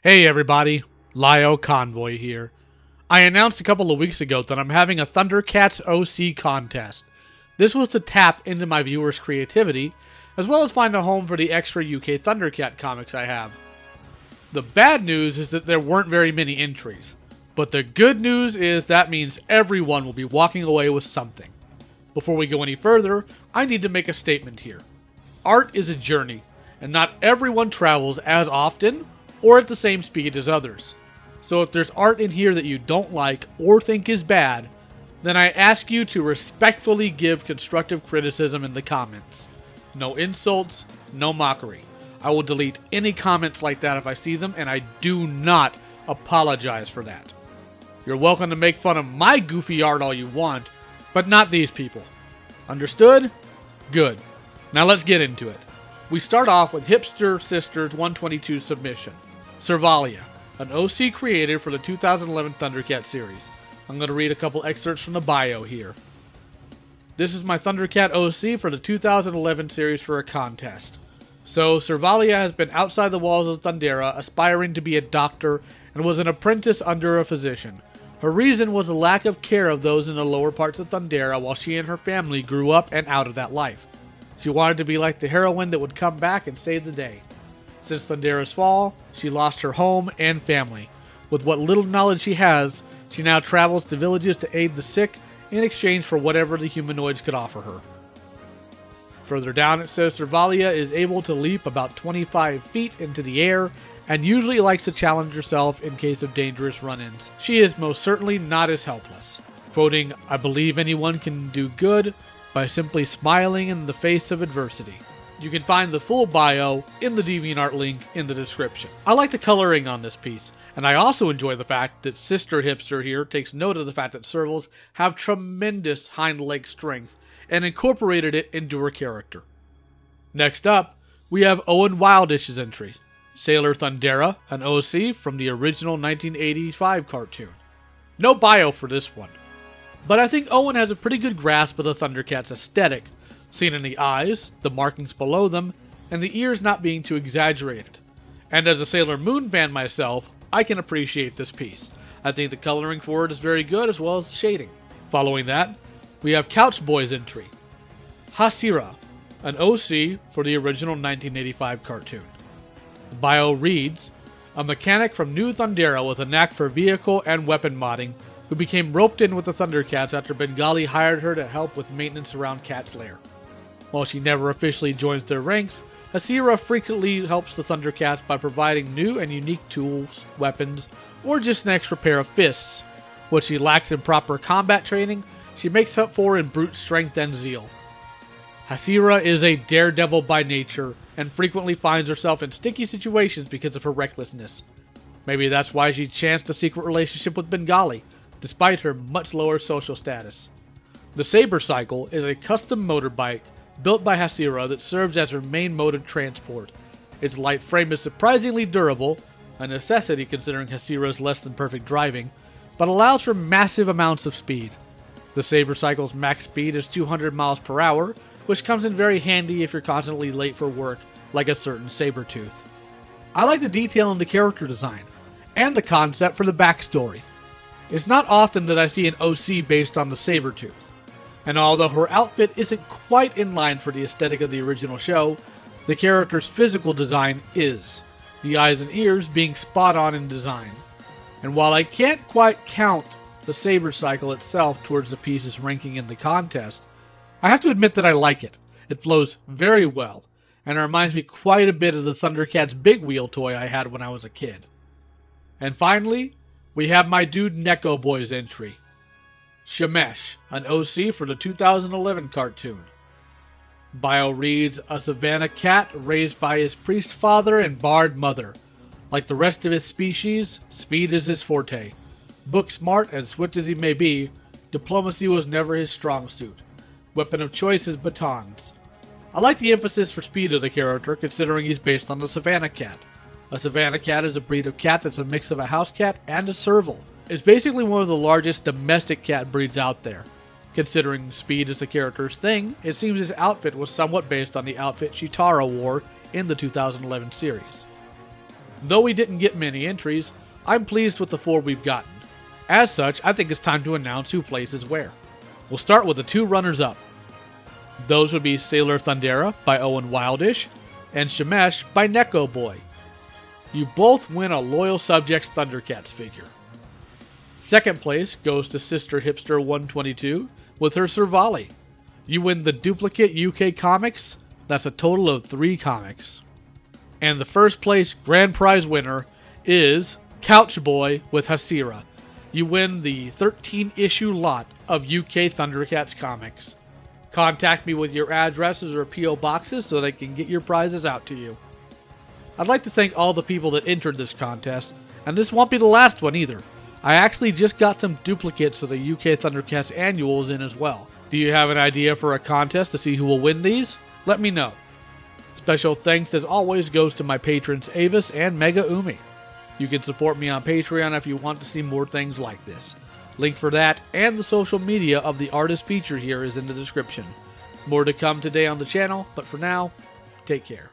Hey everybody, Lio Convoy here. I announced a couple of weeks ago that I'm having a ThunderCats OC contest. This was to tap into my viewers' creativity, as well as find a home for the extra UK ThunderCat comics I have. The bad news is that there weren't very many entries, but the good news is that means everyone will be walking away with something. Before we go any further, I need to make a statement here. Art is a journey, and not everyone travels as often or at the same speed as others. So if there's art in here that you don't like or think is bad, then I ask you to respectfully give constructive criticism in the comments. No insults, no mockery. I will delete any comments like that if I see them, and I do not apologize for that. You're welcome to make fun of my goofy art all you want, but not these people. Understood? Good. Now let's get into it. We start off with Hipster Sister's 122 submission. Servalia, an OC created for the 2011 ThunderCat series. I'm going to read a couple excerpts from the bio here. This is my ThunderCat OC for the 2011 series for a contest. So, Servalia has been outside the walls of Thundera, aspiring to be a doctor, and was an apprentice under a physician. Her reason was a lack of care of those in the lower parts of Thundera while she and her family grew up and out of that life. She wanted to be like the heroine that would come back and save the day. Since Thundera's fall, she lost her home and family. With what little knowledge she has, she now travels to villages to aid the sick in exchange for whatever the humanoids could offer her. Further down it says Servalia is able to leap about 25 feet into the air and usually likes to challenge herself in case of dangerous run-ins. She is most certainly not as helpless. Quoting, "I believe anyone can do good by simply smiling in the face of adversity." You can find the full bio in the DeviantArt link in the description. I like the coloring on this piece, and I also enjoy the fact that Sister Hipster here takes note of the fact that servals have tremendous hind leg strength and incorporated it into her character. Next up, we have Owen Wildish's entry, Sailor Thundera, an OC from the original 1985 cartoon. No bio for this one, but I think Owen has a pretty good grasp of the ThunderCats aesthetic, seen in the eyes, the markings below them, and the ears not being too exaggerated. And as a Sailor Moon fan myself, I can appreciate this piece. I think the coloring for it is very good, as well as the shading. Following that, we have Couch Boy's entry, Hasira, an OC for the original 1985 cartoon. The bio reads, a mechanic from New Thundera with a knack for vehicle and weapon modding, who became roped in with the ThunderCats after Bengali hired her to help with maintenance around Cat's Lair. While she never officially joins their ranks, Hasira frequently helps the ThunderCats by providing new and unique tools, weapons, or just an extra pair of fists. What she lacks in proper combat training, she makes up for in brute strength and zeal. Hasira is a daredevil by nature, and frequently finds herself in sticky situations because of her recklessness. Maybe that's why she chanced a secret relationship with Bengali, despite her much lower social status. The Saber Cycle is a custom motorbike built by Hasira that serves as her main mode of transport. Its light frame is surprisingly durable, a necessity considering Hasira's less than perfect driving, but allows for massive amounts of speed. The Saber Cycle's max speed is 200 miles per hour, which comes in very handy if you're constantly late for work, like a certain Sabertooth. I like the detail in the character design, and the concept for the backstory. It's not often that I see an OC based on the Sabertooth, and although her outfit isn't quite in line for the aesthetic of the original show, the character's physical design is, the eyes and ears being spot on in design. And while I can't quite count the Saber Cycle itself towards the piece's ranking in the contest, I have to admit that I like it. It flows very well, and it reminds me quite a bit of the ThunderCats Big Wheel toy I had when I was a kid. And finally, we have my dude Neko Boy's entry, Shemesh, an OC for the 2011 cartoon. Bio reads, a savannah cat raised by his priest father and bard mother. Like the rest of his species, speed is his forte. Book smart and swift as he may be, diplomacy was never his strong suit. Weapon of choice is batons. I like the emphasis for speed of the character, considering he's based on the savannah cat. A savannah cat is a breed of cat that's a mix of a house cat and a serval. It's basically one of the largest domestic cat breeds out there. Considering speed is the character's thing, it seems his outfit was somewhat based on the outfit Chitara wore in the 2011 series. Though we didn't get many entries, I'm pleased with the 4 we've gotten. As such, I think it's time to announce who places where. We'll start with the 2 runners-up. Those would be Sailor Thundera by Owen Wildish and Shemesh by Neko Boy. You both win a Loyal Subjects ThunderCats figure. Second place goes to Sister Hipster 122 with her Servali. You win the duplicate UK comics. That's a total of 3 comics. And the first place grand prize winner is Couch Boy with Hasira. You win the 13-issue lot of UK ThunderCats comics. Contact me with your addresses or P.O. boxes so that I can get your prizes out to you. I'd like to thank all the people that entered this contest, and this won't be the last one either. I actually just got some duplicates of the UK ThunderCats annuals in as well. Do you have an idea for a contest to see who will win these? Let me know. Special thanks as always goes to my patrons Avis and MegaUmi. You can support me on Patreon if you want to see more things like this. Link for that and the social media of the artist featured here is in the description. More to come today on the channel, but for now, take care.